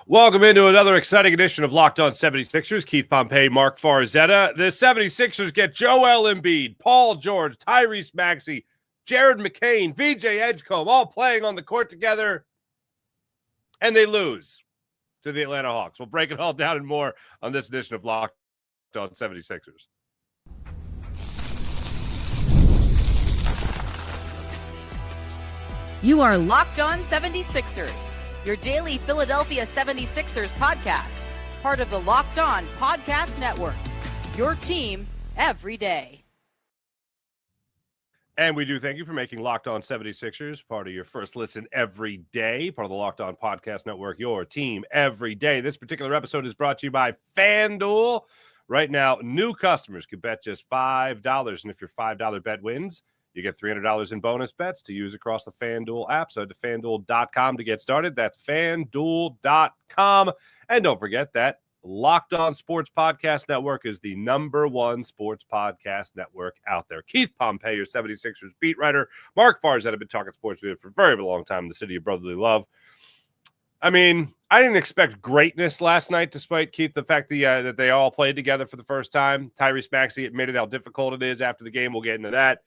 Welcome into another exciting edition of Locked On 76ers. Keith Pompey, Marc Farzetta. The 76ers get Joel Embiid, Paul George, Tyrese Maxey, Jared McCain, VJ Edgecombe, all playing on the court together, and they lose to the Atlanta Hawks. We'll break it all down and more on this edition of Locked On 76ers. You are Locked On 76ers, your daily Philadelphia 76ers podcast, part of the Locked On Podcast Network, your team every day. And we do thank you for making Locked On 76ers part of your first listen every day, part of the Locked On Podcast Network, your team every day. This particular episode is brought to you by FanDuel. Right now, new customers can bet just $5, and if your $5 bet wins, you get $300 in bonus bets to use across the FanDuel app. So head to FanDuel.com to get started. That's FanDuel.com. And don't forget that Locked On Sports Podcast Network is the #1 sports podcast network out there. Keith Pompey, your 76ers beat writer. Marc Farzetta have been talking sports with you for a very, very long time in the city of brotherly love. I mean, I didn't expect greatness last night, despite, Keith, the fact that they all played together for the first time. Tyrese Maxey admitted how difficult it is after the game. We'll get into that.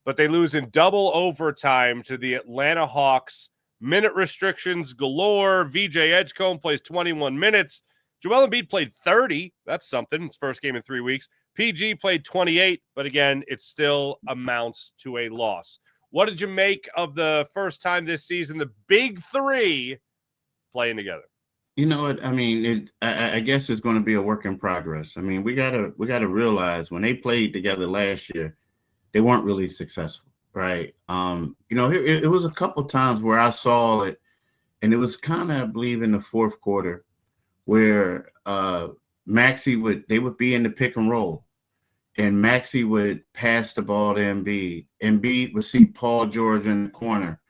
But they lose in double overtime to the Atlanta Hawks. Minute restrictions galore. VJ Edgecombe plays 21 minutes. Joel Embiid played 30. That's something. His first game in 3 weeks. PG played 28. But again, it still amounts to a loss. What did you make of the first time this season, the big three playing together? You know what? I mean, I guess it's going to be a work in progress. I mean, we gotta realize when they played together last year, they weren't really successful, right? It was a couple times where I saw it, and it was kind of, I believe, in the fourth quarter, where Maxey would be in the pick and roll, and Maxey would pass the ball to Embiid. Embiid would see Paul George in the corner,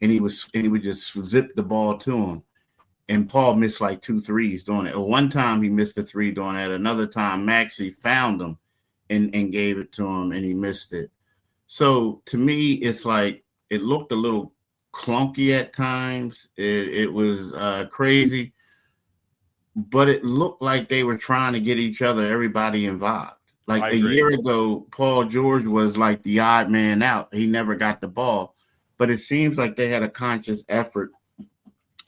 and he would just zip the ball to him. And Paul missed like 2 threes doing it. One time he missed a 3 doing that. Another time Maxey found him and gave it to him, and he missed it. So to me, it's like it looked a little clunky at times. It was crazy, but it looked like they were trying to get everybody involved. Like a year ago, Paul George was like the odd man out. He never got the ball, but it seems like they had a conscious effort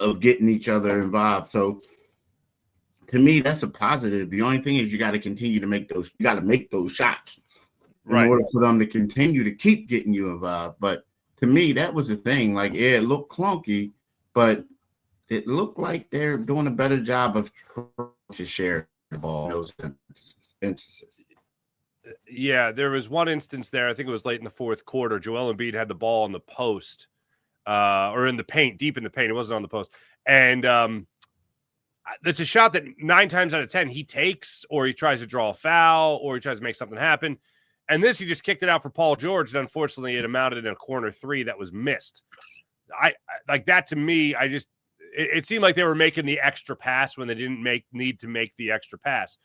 of getting each other involved. So to me, that's a positive. The only thing is you got to continue to make those. You got to make those shots in order for them to continue to keep getting you involved. But to me, that was the thing. Like, yeah, it looked clunky, but it looked like they're doing a better job of trying to share the ball in those instances. Yeah, there was one instance there. I think it was late in the fourth quarter. Joel Embiid had the ball on the post, or in the paint, deep in the paint. It wasn't on the post, and it's a shot that 9 times out of 10 he takes, or he tries to draw a foul, or he tries to make something happen. And this, he just kicked it out for Paul George, and unfortunately it amounted in a corner 3 that was missed. I like that. To me, it seemed like they were making the extra pass when they didn't need to make the extra pass.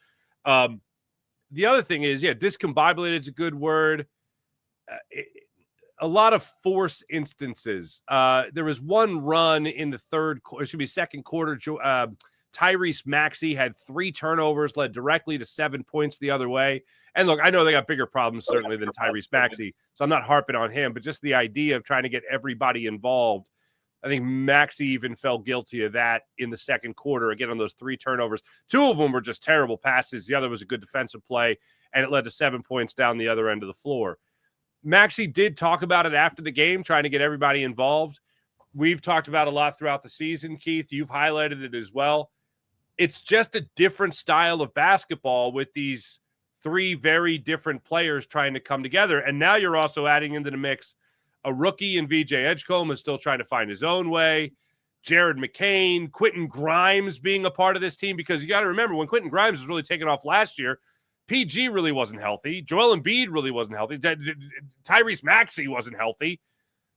The other thing is, discombobulated is a good word. A lot of force instances. There was one run in the second quarter. Tyrese Maxey had 3 turnovers, led directly to 7 points the other way. And look, I know they got bigger problems certainly than Tyrese Maxey, so I'm not harping on him, but just the idea of trying to get everybody involved. I think Maxey even felt guilty of that in the second quarter, again, on those 3 turnovers. 2 of them were just terrible passes. The other was a good defensive play, and it led to 7 points down the other end of the floor. Maxey did talk about it after the game, trying to get everybody involved. We've talked about it a lot throughout the season, Keith. You've highlighted it as well. It's just a different style of basketball with these 3 very different players trying to come together. And now you're also adding into the mix a rookie in VJ Edgecombe is still trying to find his own way. Jared McCain, Quentin Grimes being a part of this team, because you got to remember when Quentin Grimes was really taking off last year, PG really wasn't healthy. Joel Embiid really wasn't healthy. Tyrese Maxey wasn't healthy.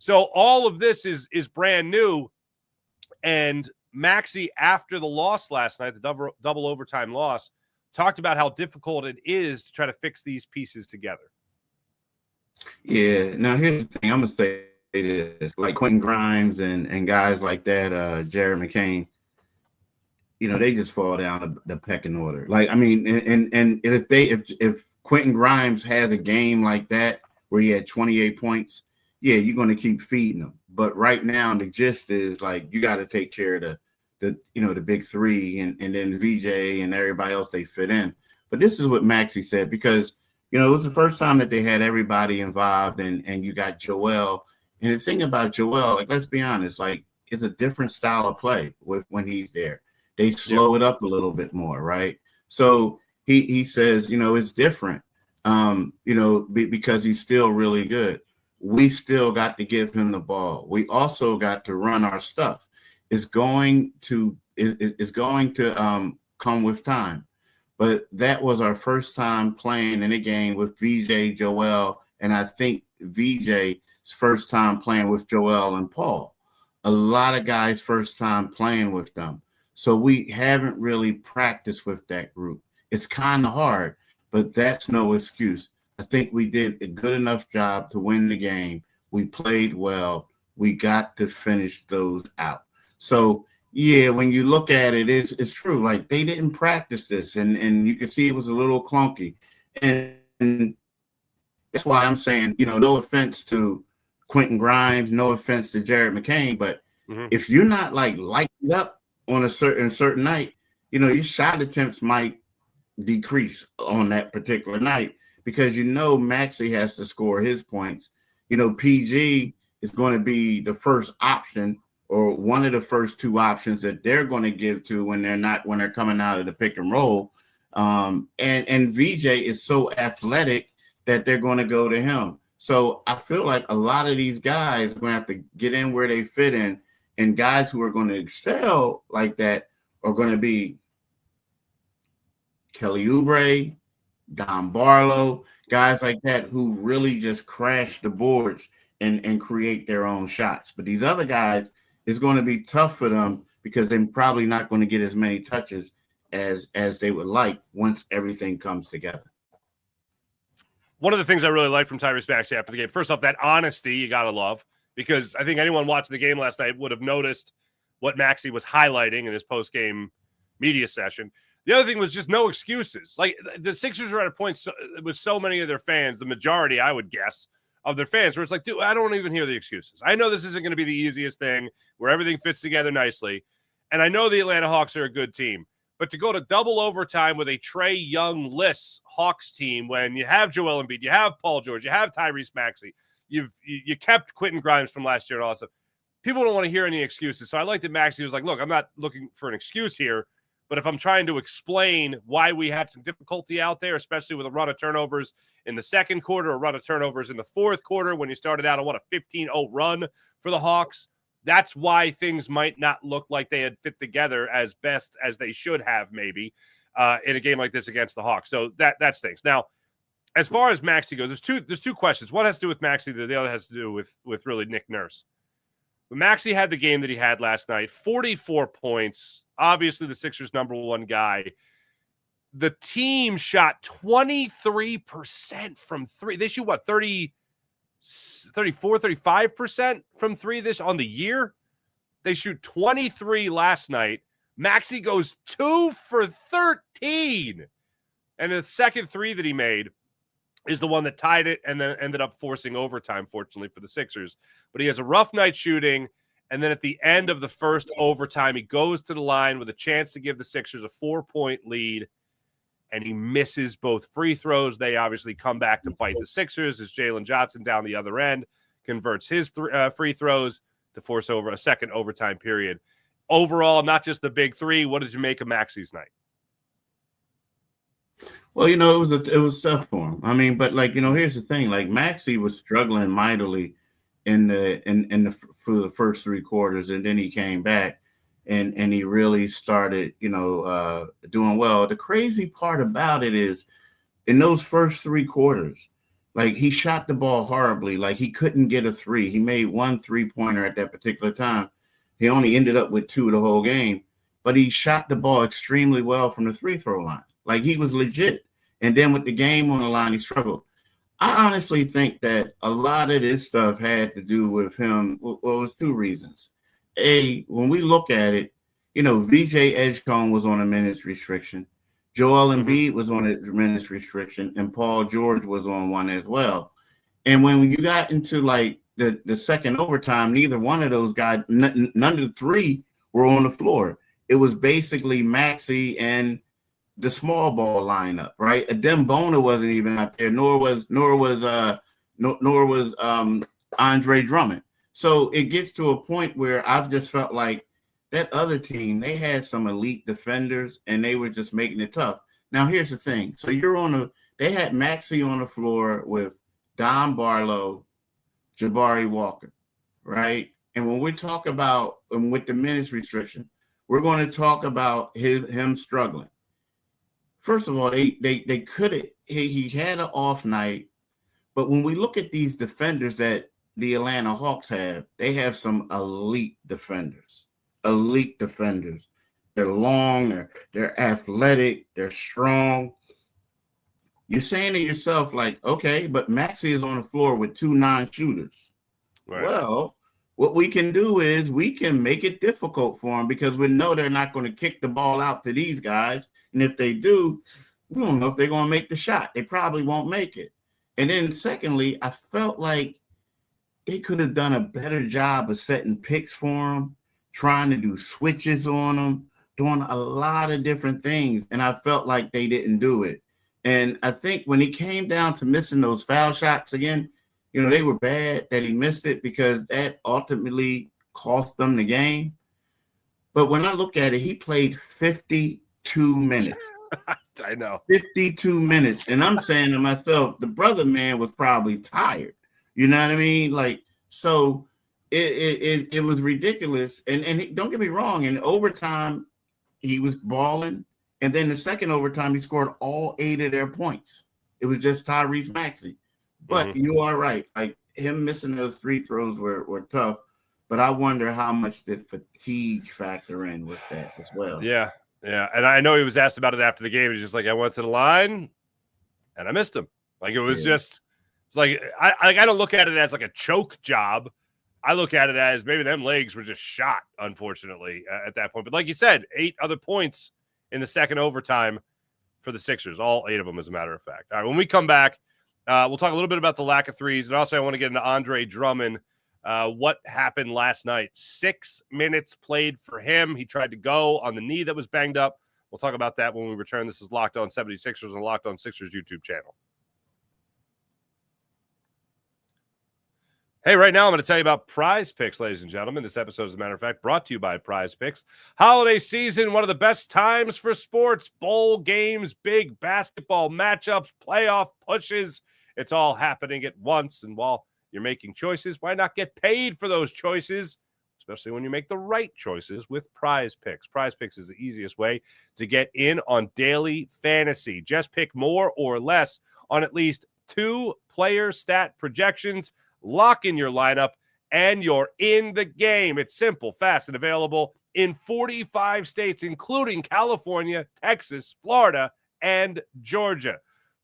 So all of this is brand new. And Maxey, after the loss last night, the double overtime loss, talked about how difficult it is to try to fix these pieces together. Yeah. Now, here's the thing. I'm going to say this. Like Quentin Grimes and guys like that, Jared McCain, they just fall down the pecking order. Like, I mean, and if Quentin Grimes has a game like that where he had 28 points, yeah, you're going to keep feeding him. But right now, the gist is like you got to take care of the big three and then VJ and everybody else they fit in. But this is what Maxey said, because it was the first time that they had everybody involved, and you got Joel. And the thing about Joel, like, let's be honest, like, it's a different style of play when he's there. They slow it up a little bit more, right? So he says, it's different, because he's still really good. We still got to give him the ball. We also got to run our stuff. It's going to come with time. But that was our first time playing in a game with VJ, Joel, and I think VJ's first time playing with Joel and Paul. A lot of guys' first time playing with them. So we haven't really practiced with that group. It's kind of hard, but that's no excuse. I think we did a good enough job to win the game. We played well. We got to finish those out. So, yeah, when you look at it, it's true. Like, they didn't practice this, and you can see it was a little clunky. And that's why I'm saying, no offense to Quentin Grimes, no offense to Jared McCain, but if you're not like lighting up on a certain night, your shot attempts might decrease on that particular night, because Maxey has to score his points. PG is going to be the first option, or one of the first two options that they're going to give to when they're coming out of the pick and roll. And VJ is so athletic that they're going to go to him. So I feel like a lot of these guys are going to have to get in where they fit in, and guys who are going to excel like that are going to be Kelly Oubre, Don Barlow, guys like that who really just crash the boards and create their own shots. But these other guys, it's going to be tough for them because they're probably not going to get as many touches as they would like once everything comes together. One of the things I really liked from Tyrese Maxey after the game, first off, that honesty you got to love, because I think anyone watching the game last night would have noticed what Maxey was highlighting in his post-game media session. The other thing was just no excuses. Like, the Sixers were at a point with so many of their fans, the majority, I would guess, of their fans, where it's like, dude, I don't even hear the excuses. I know this isn't going to be the easiest thing where everything fits together nicely, and I know the Atlanta Hawks are a good team. But to go to double overtime with a Trae Young-less Hawks team, when you have Joel Embiid, you have Paul George, you have Tyrese Maxey, you kept Quentin Grimes from last year and all that stuff. People don't want to hear any excuses. So I like that Maxey was like, look, I'm not looking for an excuse here, but if I'm trying to explain why we had some difficulty out there, especially with a run of turnovers in the second quarter, a run of turnovers in the fourth quarter when you started out on a 15-0 run for the Hawks, that's why things might not look like they had fit together as best as they should have, maybe, in a game like this against the Hawks. So that stinks. Now, as far as Maxey goes, there's two questions. One has to do with Maxey, the other has to do with really Nick Nurse. But Maxey had the game that he had last night, 44 points, obviously the Sixers' number one guy. The team shot 23% from three. They shoot, 35% from three this on the year. They shoot 23 last night. Maxey goes 2 for 13. And the second three that he made is the one that tied it and then ended up forcing overtime, fortunately, for the Sixers. But he has a rough night shooting, and then at the end of the first overtime, he goes to the line with a chance to give the Sixers a 4-point lead, and he misses both free throws. They obviously come back to bite the Sixers as Jalen Johnson down the other end converts his free throws to force over a second overtime period. Overall, not just the big three, what did you make of Maxey's night? Well, it was tough for him. I mean, but here's the thing: like, Maxey was struggling mightily for the first three quarters, and then he came back and he really started, doing well. The crazy part about it is, in those first three quarters, like, he shot the ball horribly. Like, he couldn't get a three. He made one 3-pointer at that particular time. He only ended up with 2 the whole game, but he shot the ball extremely well from the free throw line. Like, he was legit. And then with the game on the line, he struggled. I honestly think that a lot of this stuff had to do with him. Well, it was 2 reasons. A, when we look at it, VJ Edgecombe was on a minutes restriction. Joel Embiid was on a minutes restriction, and Paul George was on one as well. And when you got into like the second overtime, neither one of those guys, none of the three were on the floor. It was basically Maxey and the small ball lineup, right? Adem Bona wasn't even out there, nor was Andre Drummond. So it gets to a point where I've just felt like that other team, they had some elite defenders and they were just making it tough. Now, here's the thing. So they had Maxey on the floor with Don Barlow, Jabari Walker, right? And when we talk about, with the minutes restriction, we're going to talk about him struggling. First of all, they could have, he had an off night, but when we look at these defenders that the Atlanta Hawks have, they have some elite defenders. They're long, they're athletic, they're strong. You're saying to yourself, like, okay, but Maxey is on the floor with 2 non-shooters. Right. Well, what we can do is we can make it difficult for them because we know they're not going to kick the ball out to these guys. And if they do, we don't know if they're going to make the shot. They probably won't make it. And then secondly, I felt like they could have done a better job of setting picks for them, trying to do switches on them, doing a lot of different things. And I felt like they didn't do it. And I think when he came down to missing those foul shots again, they were bad that he missed it because that ultimately cost them the game. But when I look at it, he played 52 minutes. I know. 52 minutes. And I'm saying to myself, the brother man was probably tired. You know what I mean? Like, so it was ridiculous. And don't get me wrong, in overtime, he was balling. And then the second overtime, he scored all 8 of their points. It was just Tyrese Maxey. But you are right. Like, him missing those free throws were tough. But I wonder how much did fatigue factor in with that as well. Yeah. And I know he was asked about it after the game. He's just like, I went to the line and I missed him. Like, it was just – it's like I don't look at it as like a choke job. I look at it as maybe them legs were just shot, unfortunately, at that point. But like you said, 8 other points in the second overtime for the Sixers, all 8 of them, as a matter of fact. All right, when we come back, we'll talk a little bit about the lack of threes. And also I want to get into Andre Drummond. What happened last night? 6 minutes played for him. He tried to go on the knee that was banged up. We'll talk about that when we return. This is Locked On 76ers on the Locked On Sixers YouTube channel. Hey, right now I'm going to tell you about PrizePicks, ladies and gentlemen. This episode, as a matter of fact, brought to you by PrizePicks. Holiday season, one of the best times for sports. Bowl games, big basketball matchups, playoff pushes. It's all happening at once. And while you're making choices, why not get paid for those choices, especially when you make the right choices with PrizePicks. PrizePicks is the easiest way to get in on daily fantasy. Just pick more or less on at least 2 player stat projections. Lock in your lineup, and you're in the game. It's simple, fast, and available in 45 states, including California, Texas, Florida, and Georgia.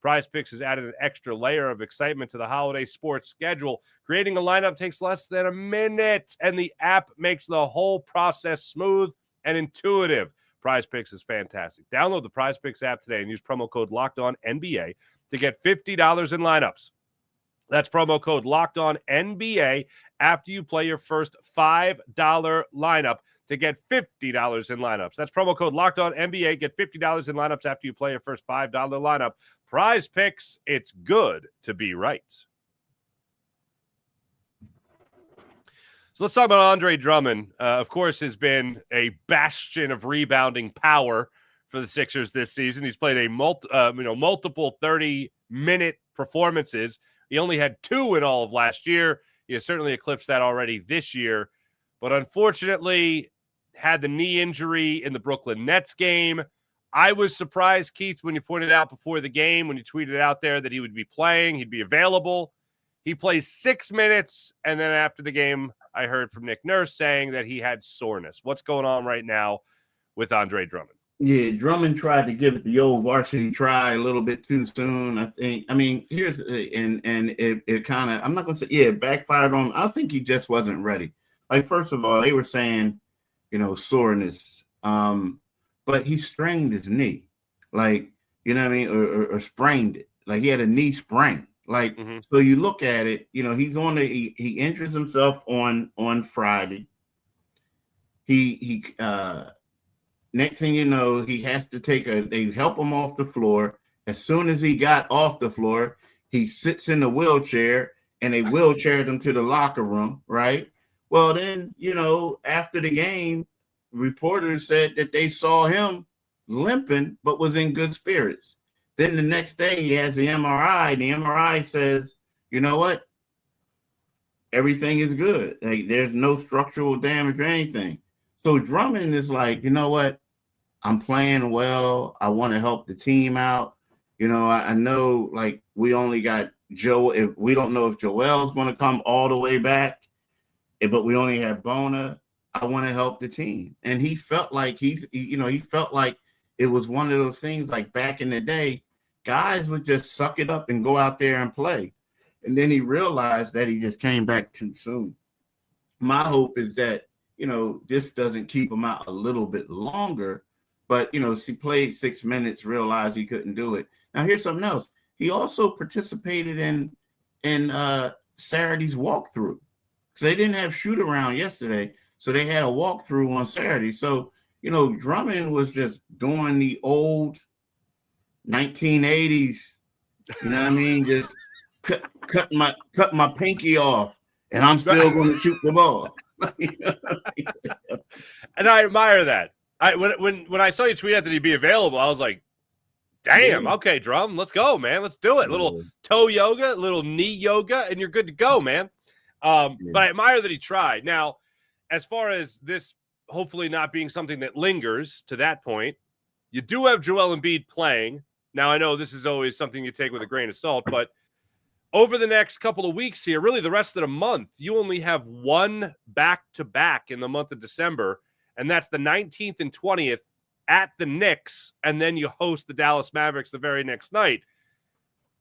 PrizePicks has added an extra layer of excitement to the holiday sports schedule. Creating a lineup takes less than a minute, and the app makes the whole process smooth and intuitive. PrizePicks is fantastic. Download the PrizePicks app today and use promo code LOCKEDONNBA to get $50 in lineups. That's promo code LOCKEDONNBA after you play your first $5 lineup to get $50 in lineups. That's promo code LOCKEDONNBA. Get $50 in lineups after you play your first $5 lineup. PrizePicks, it's good to be right. So let's talk about Andre Drummond. Of course, has been a bastion of rebounding power for the Sixers this season. He's played a multiple 30-minute performances. He only had 2 in all of last year. He has certainly eclipsed that already this year. But unfortunately, had the knee injury in the Brooklyn Nets game. I was surprised, Keith, when you pointed out before the game, when you tweeted out there that he would be playing, he'd be available. He plays 6 minutes, and then after the game, I heard from Nick Nurse saying that he had soreness. What's going on right now with Andre Drummond? Yeah, Drummond tried to give it the old varsity try a little bit too soon, I think. I mean, here's and it kind of, I'm not going to say, it backfired on him. I think he just wasn't ready. Like, first of all, they were saying, soreness. But he strained his knee, like, you know what I mean, or sprained it. Like he had a knee sprain. Like, so you look at it, you know, he injures himself on Friday. He next thing you know, he has to they help him off the floor. As soon as he got off the floor, he sits in the wheelchair and they wheelchaired him to the locker room, right? Well, then, you know, after the game, reporters said that they saw him limping, but was in good spirits. Then the next day he has the MRI, and the MRI says, you know what? Everything is good. Like, there's no structural damage or anything. So Drummond is like, you know what? I'm playing well. I want to help the team out. You know, I know, like, we only got Joe. If we don't know if Joel's going to come all the way back, but we only have Bona. I want to help the team. And he felt like he felt like it was one of those things like back in the day, guys would just suck it up and go out there and play. And then he realized that he just came back too soon. My hope is that, you know, this doesn't keep him out a little bit longer, but, you know, he played 6 minutes, realized he couldn't do it. Now, here's something else. He also participated in Saturday's walkthrough. So they didn't have shoot around yesterday, so they had a walkthrough on Saturday. So, you know, Drummond was just doing the old 1980s, you know what I mean? Just cut my pinky off, and I'm still going to shoot the ball. And I admire that. When I saw you tweet out that he'd be available, I was like, damn, okay, Drum, let's go, man. Let's do it. Little toe yoga, little knee yoga, and you're good to go, man. But I admire that he tried. Now, as far as this hopefully not being something that lingers to that point, you do have Joel Embiid playing. Now, I know this is always something you take with a grain of salt, but over the next couple of weeks here, really the rest of the month, you only have one back-to-back in the month of December, and that's the 19th and 20th at the Knicks, and then you host the Dallas Mavericks the very next night.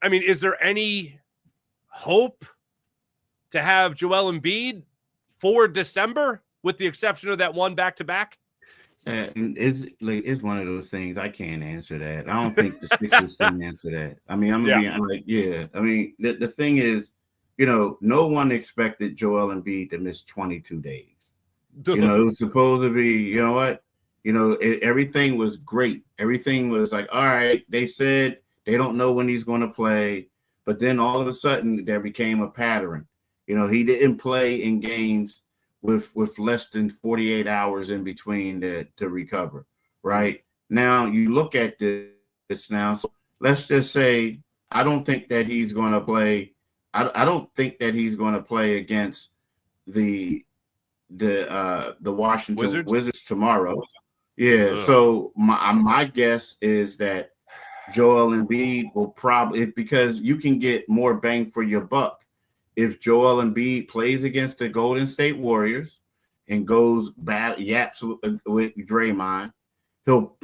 I mean, is there any hope to have Joel Embiid for December, with the exception of that one back-to-back? It's one of those things. I can't answer that. I don't think the Sixers can answer that. I mean, I'm I mean, the thing is, you know, no one expected Joel Embiid to miss 22 days. You know, it was supposed to be, you know what? You know, everything was great. Everything was like, all right, they said they don't know when he's going to play. But then all of a sudden there became a pattern. You know, he didn't play in games with less than 48 hours in between to recover, right? Now, you look at this now. So let's just say I don't think that he's going to play. I don't think that he's going to play against the Washington Wizards tomorrow. Yeah. So my guess is that Joel Embiid will probably, because you can get more bang for your buck if Joel Embiid plays against the Golden State Warriors and goes yaps with Draymond. He'll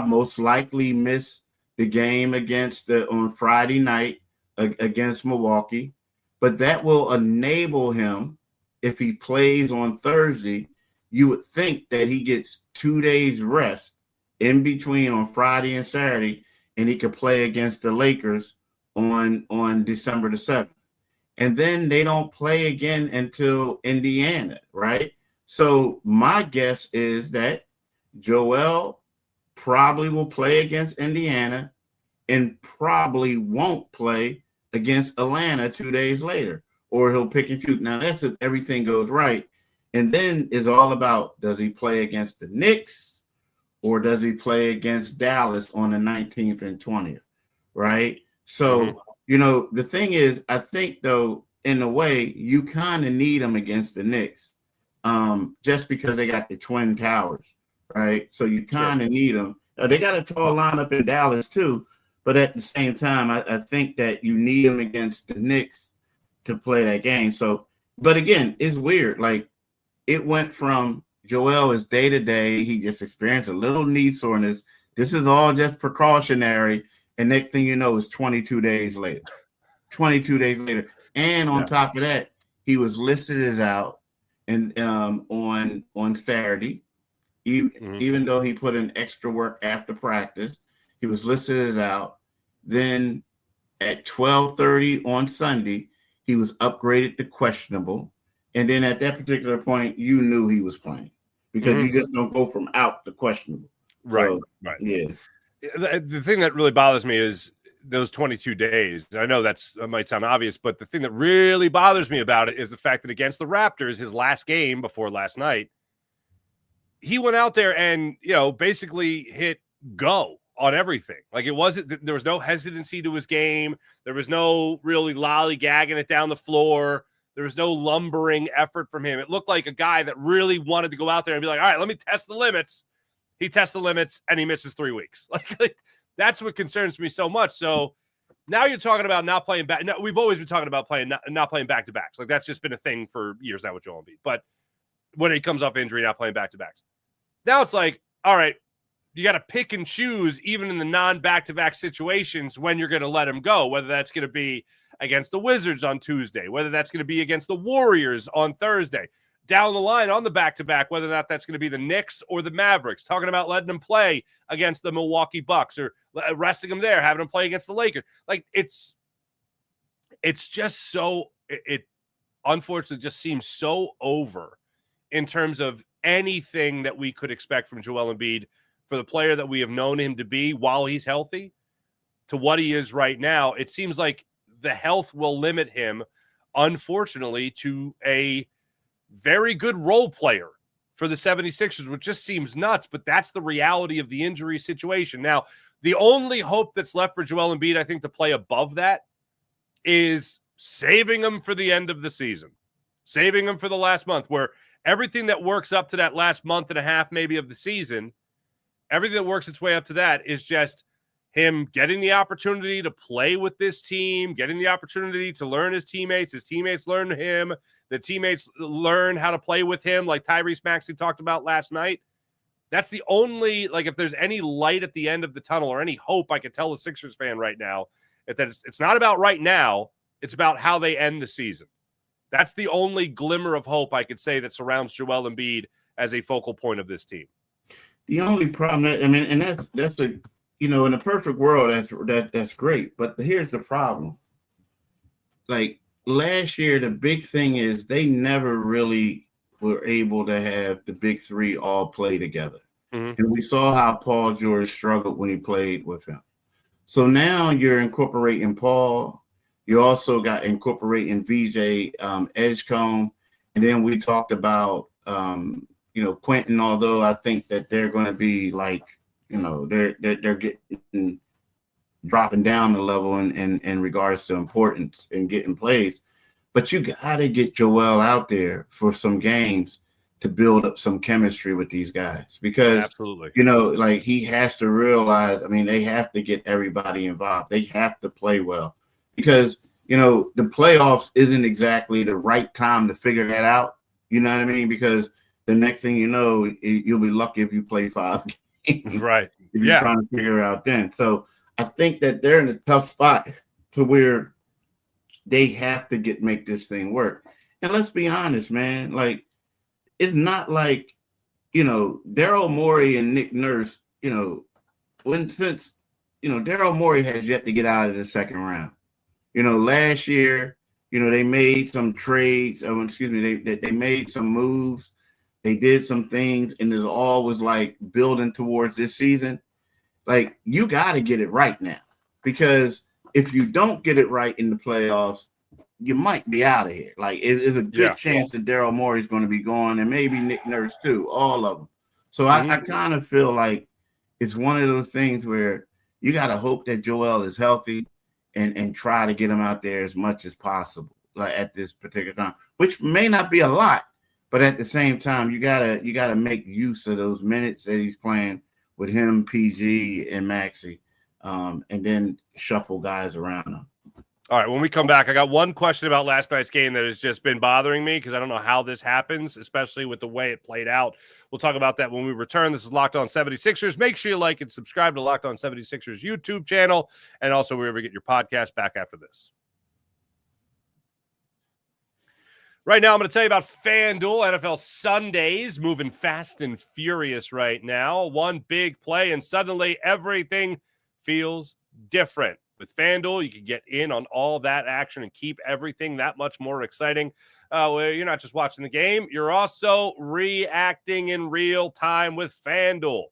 most likely miss the game on Friday night against Milwaukee, but that will enable him, if he plays on Thursday, you would think that he gets 2 days rest in between on Friday and Saturday, and he could play against the Lakers on December the 7th. And then they don't play again until Indiana, right? So my guess is that Joel probably will play against Indiana and probably won't play against Atlanta 2 days later, or he'll pick and choose. Now, that's if everything goes right. And then it's all about, does he play against the Knicks or does he play against Dallas on the 19th and 20th, right? So, you know, the thing is, I think, though, in a way, you kind of need him against the Knicks just because they got the Twin Towers, right? So you kind of need them. They got a tall lineup in Dallas, too. But at the same time, I think that you need him against the Knicks to play that game. So, but again, it's weird. Like, it went from Joel is day-to-day. He just experienced a little knee soreness. This is all just precautionary. And next thing you know, it's 22 days later. 22 days later. And on top of that, he was listed as out and on Saturday. Even though he put in extra work after practice, he was listed as out. Then at 12:30 on Sunday, he was upgraded to questionable. And then at that particular point, you knew he was playing because you just don't go from out to questionable. Right. So, right. Yeah. The thing that really bothers me is those 22 that I know that might sound obvious, but the thing that really bothers me about it is the fact that against the Raptors, his last game before last night, he went out there and, basically hit go on everything. Like there was no hesitancy to his game. There was no really lollygagging it down the floor. There was no lumbering effort from him. It looked like a guy that really wanted to go out there and be like, all right, let me test the limits. He tests the limits and he misses 3 weeks. Like that's what concerns me so much. So now you're talking about not playing back. No, we've always been talking about not playing back-to-backs. Like that's just been a thing for years now with Joel Embiid. But when he comes off injury, not playing back-to-backs. Now it's like, all right, you got to pick and choose even in the non-back-to-back situations when you're going to let him go, whether that's going to be against the Wizards on Tuesday, whether that's going to be against the Warriors on Thursday, down the line on the back-to-back, whether or not that's going to be the Knicks or the Mavericks, talking about letting them play against the Milwaukee Bucks or resting them there, having them play against the Lakers. Like it's just so, it unfortunately just seems so over in terms of anything that we could expect from Joel Embiid for the player that we have known him to be while he's healthy to what he is right now. It seems like the health will limit him, unfortunately, to a very good role player for the 76ers, which just seems nuts, but that's the reality of the injury situation. Now, the only hope that's left for Joel Embiid, I think, to play above that is saving him for the end of the season, saving him for the last month, where everything that works up to that last month and a half maybe of the season, everything that works its way up to that is just him getting the opportunity to play with this team, getting the opportunity to learn his teammates learn him, the teammates learn how to play with him, like Tyrese Maxey talked about last night. That's the only, like, if there's any light at the end of the tunnel or any hope I could tell a Sixers fan right now, that it's not about right now, it's about how they end the season. That's the only glimmer of hope I could say that surrounds Joel Embiid as a focal point of this team. The only problem, and that's a, in a perfect world, that's great. But here's the problem. Like last year, the big thing is they never really were able to have the big three all play together. Mm-hmm. And we saw how Paul George struggled when he played with him. So now you're incorporating Paul. You also got incorporating VJ Edgecombe. And then we talked about, Quentin, although I think that they're going to be like, they're getting dropping down the level in regards to importance and getting plays. But you got to get Joel out there for some games to build up some chemistry with these guys because, absolutely, like he has to realize, they have to get everybody involved. They have to play well because, the playoffs isn't exactly the right time to figure that out. You know what I mean? Because the next thing you know, you'll be lucky if you play 5 games. Right. If you're trying to figure it out then. So I think that they're in a tough spot to where they have to make this thing work. And let's be honest, man, like it's not like, Daryl Morey and Nick Nurse, since Daryl Morey has yet to get out of the second round. Last year, they made some trades. They made some moves. They did some things, and it all was like building towards this season. Like, you got to get it right now, because if you don't get it right in the playoffs, you might be out of here. Like, it's a good chance that Daryl Morey is going to be gone, and maybe Nick Nurse too, all of them. So I kind of feel like it's one of those things where you got to hope that Joel is healthy and try to get him out there as much as possible, like at this particular time, which may not be a lot, but at the same time, you gotta make use of those minutes that he's playing with him, PG, and Maxey, and then shuffle guys around him. All right, when we come back, I got one question about last night's game that has just been bothering me because I don't know how this happens, especially with the way it played out. We'll talk about that when we return. This is Locked On 76ers. Make sure you like and subscribe to Locked On 76ers YouTube channel and also wherever you get your podcast. Back after this. Right now, I'm going to tell you about FanDuel. NFL Sundays moving fast and furious right now. One big play, and suddenly everything feels different. With FanDuel, you can get in on all that action and keep everything that much more exciting. Where you're not just watching the game, you're also reacting in real time with FanDuel.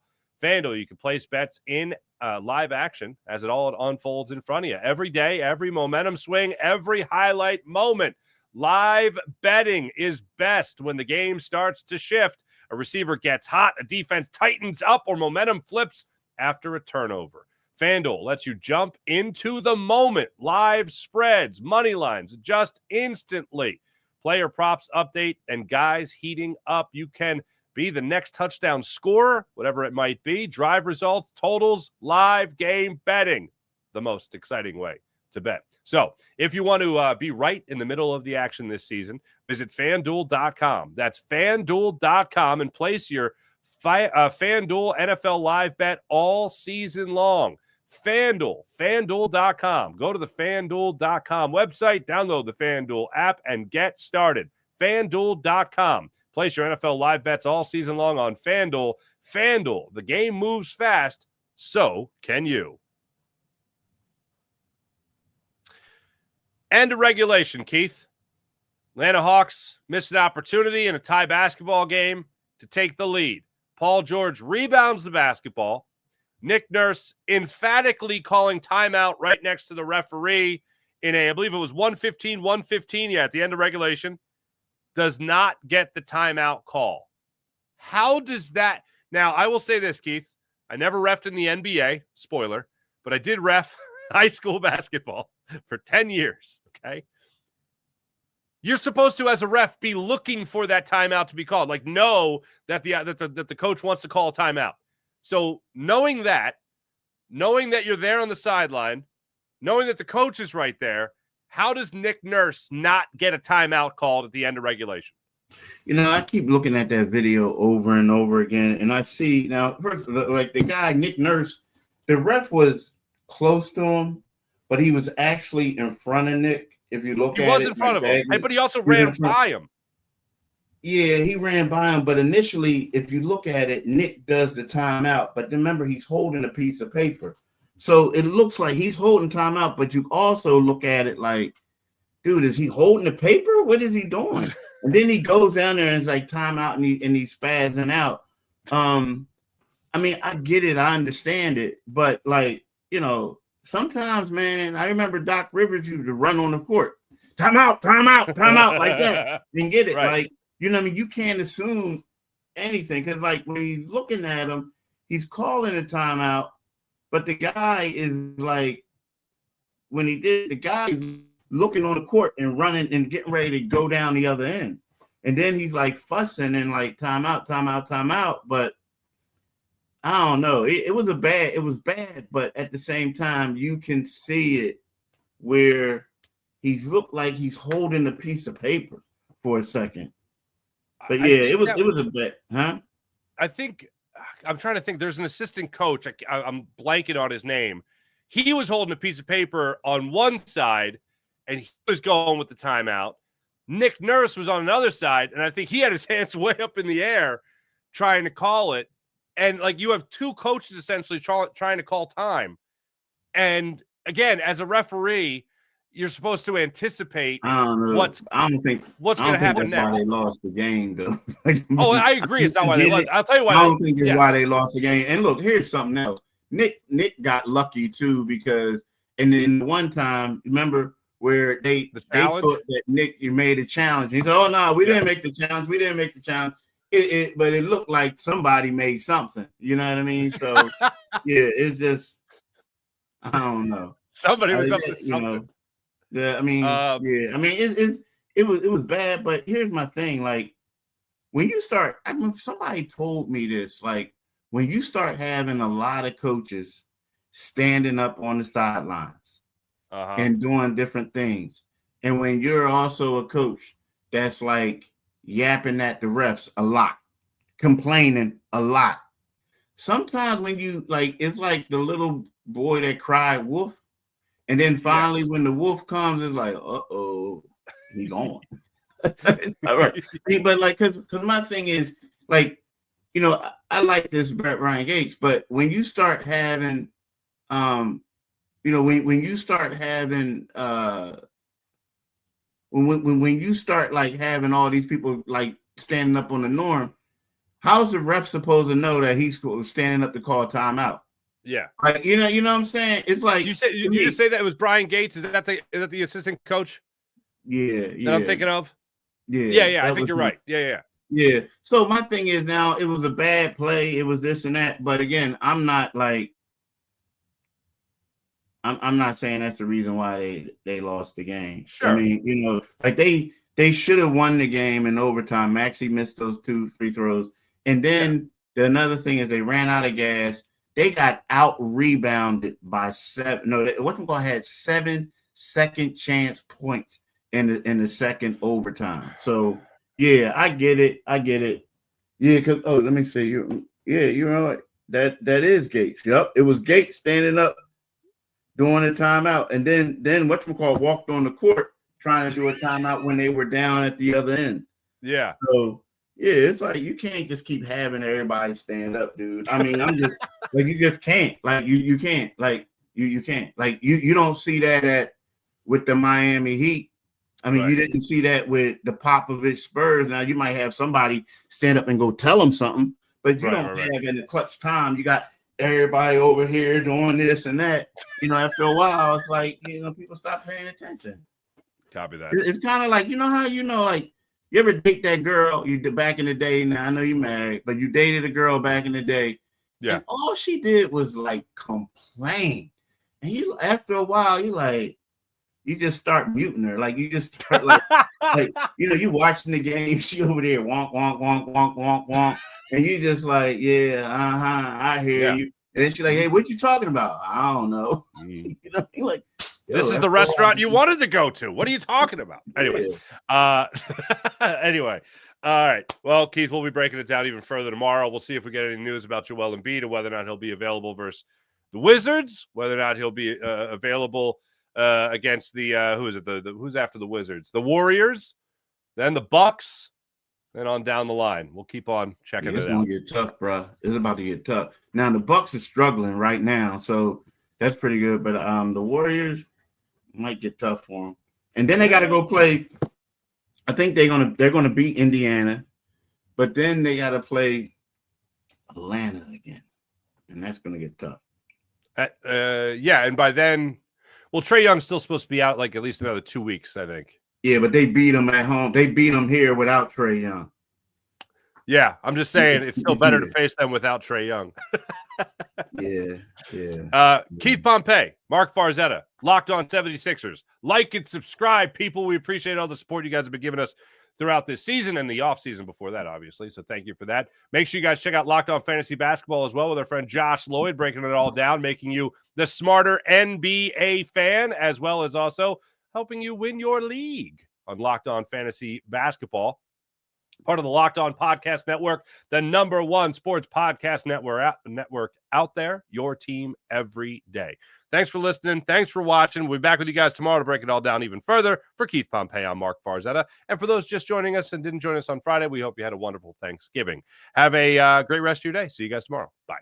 FanDuel, you can place bets in live action as it all unfolds in front of you. Every day, every momentum swing, every highlight moment. Live betting is best when the game starts to shift. A receiver gets hot, a defense tightens up, or momentum flips after a turnover. FanDuel lets you jump into the moment. Live spreads, money lines, just instantly. Player props update, and guys heating up. You can be the next touchdown scorer, whatever it might be. Drive results, totals, live game betting. The most exciting way to bet. So if you want to be right in the middle of the action this season, visit FanDuel.com. That's FanDuel.com and place your FanDuel NFL live bet all season long. FanDuel, FanDuel.com. Go to the FanDuel.com website, download the FanDuel app, and get started. FanDuel.com. Place your NFL live bets all season long on FanDuel. FanDuel, the game moves fast, so can you. End of regulation, Keith. Atlanta Hawks missed an opportunity in a tie basketball game to take the lead. Paul George rebounds the basketball. Nick Nurse emphatically calling timeout right next to the referee in I believe it was 1:15, at the end of regulation, does not get the timeout call. How does that? Now, I will say this, Keith. I never reffed in the NBA, spoiler, but I did ref high school basketball for 10 years, okay? You're supposed to, as a ref, be looking for that timeout to be called. Like, know that the coach wants to call a timeout. So knowing that you're there on the sideline, knowing that the coach is right there, how does Nick Nurse not get a timeout called at the end of regulation? You know, I keep looking at that video over and over again, and I see now, first, like the guy, Nick Nurse, the ref was close to him, but he was actually in front of Nick. If you look at it, he was in front of him, but he also ran by him. Yeah, he ran by him, but initially, if you look at it, Nick does the timeout, but remember, he's holding a piece of paper. So it looks like he's holding timeout, but you also look at it like, dude, is he holding the paper? What is he doing? And then he goes down there and it's like timeout, and he's spazzing out. I mean, I get it, I understand it, but like, you know, sometimes, man, I remember Doc Rivers used to run on the court. Timeout, like that. And get it. Right. Like, you know what I mean? You can't assume anything because, like, when he's looking at him, he's calling a timeout, but the guy is like, when he did, the guy is looking on the court and running and getting ready to go down the other end. And then he's like fussing and like timeout. But I don't know. It was bad, but at the same time, you can see it where he's looked like he's holding a piece of paper for a second. But yeah, it was a bad, huh? I think I'm trying to think. There's an assistant coach. I'm blanking on his name. He was holding a piece of paper on one side, and he was going with the timeout. Nick Nurse was on another side, and I think he had his hands way up in the air trying to call it. And, like, you have two coaches essentially trying to call time. And, again, as a referee, you're supposed to anticipate what's going to happen next. Why they lost the game, though. Oh, I agree. It's not why they lost. I'll tell you why. I don't think it's why they lost the game. And, look, here's something else. Nick got lucky, too, because – and then one time, remember – where they thought that Nick made a challenge. He said, "Oh no, we didn't make the challenge. But it looked like somebody made something. You know what I mean? So yeah, it's just I don't know. Somebody was up to something. You know, yeah, I mean, it was bad. But here's my thing: like when you start, somebody told me this. Like when you start having a lot of coaches standing up on the sidelines. And doing different things. And when you're also a coach that's like yapping at the refs a lot, complaining a lot. Sometimes when you like, it's like the little boy that cried wolf. And then finally when the wolf comes, it's like, uh-oh, he gone. All right. But like, cause my thing is like, you know, I like this Ryan Gates, but when you start having, you know, when you start having, when you start like having all these people like standing up on the norm, how's the ref supposed to know that he's standing up to call timeout? Yeah, like you know what I'm saying. It's like you just say that it was Brian Gates. Is that the assistant coach? Yeah. That I'm thinking of. Yeah. I think you're right. Yeah. So my thing is now it was a bad play. It was this and that. But again, I'm not like. I'm not saying that's the reason why they lost the game. Sure. I mean, you know, like they should have won the game in overtime. Maxey missed those 2 free throws. And then another thing is they ran out of gas. They got out rebounded by 7. No, Whatchamacallit had 7 second chance points in the second overtime. So yeah, I get it. Yeah, because let me see. You're right. That is Gates. Yep, it was Gates standing up doing a timeout, and then whatchamacallit walked on the court trying to do a timeout when they were down at the other end. Yeah. So yeah, it's like you can't just keep having everybody stand up, dude. I mean, I'm just like you just can't. Like you can't. Like you can't. Like you don't see that with the Miami Heat. I mean, You didn't see that with the Popovich Spurs. Now you might have somebody stand up and go tell them something, but you don't have in the clutch time. You got everybody over here doing this and that. You know, after a while, it's like, you know, people stop paying attention. Copy that. It's kind of like, you know how, you know, like you ever date that girl you did back in the day. Now I know you married, but you dated a girl back in the day. Yeah. And all she did was like complain. And you, after a while, you just start muting her. Like you just start like you know, you watching the game, she over there wonk, wonk, wonk, wonk, wonk, wonk. And you just like, I hear you. And then she's like, hey, what you talking about? I don't know. You know, like, this is the restaurant you wanted to go to. What are you talking about? Anyway, anyway. All right. Well, Keith, we'll be breaking it down even further tomorrow. We'll see if we get any news about Joel Embiid and whether or not he'll be available versus the Wizards, whether or not he'll be available against the who is it? Who's after the Wizards? The Warriors, then the Bucks. Then on down the line, we'll keep on checking it out. It's gonna get tough, bro. It's about to get tough. Now the Bucks are struggling right now, so that's pretty good. But the Warriors might get tough for them. And then they got to go play. I think they're gonna beat Indiana, but then they got to play Atlanta again, and that's gonna get tough. And by then, well, Trae Young's still supposed to be out like at least another 2 weeks, I think. Yeah, but they beat him at home. They beat him here without Trae Young. Yeah, I'm just saying it's still better to face them without Trae Young. Yeah. Keith Pompey, Marc Farzetta, Locked On 76ers. Like and subscribe, people. We appreciate all the support you guys have been giving us throughout this season and the offseason before that, obviously. So thank you for that. Make sure you guys check out Locked On Fantasy Basketball as well with our friend Josh Lloyd, breaking it all down, making you the smarter NBA fan, as well as also helping you win your league on Locked On Fantasy Basketball. Part of the Locked On Podcast Network, the #1 sports podcast network out there, your team every day. Thanks for listening. Thanks for watching. We'll be back with you guys tomorrow to break it all down even further. For Keith Pompey, I'm Marc Farzetta. And for those just joining us and didn't join us on Friday, we hope you had a wonderful Thanksgiving. Have a great rest of your day. See you guys tomorrow. Bye.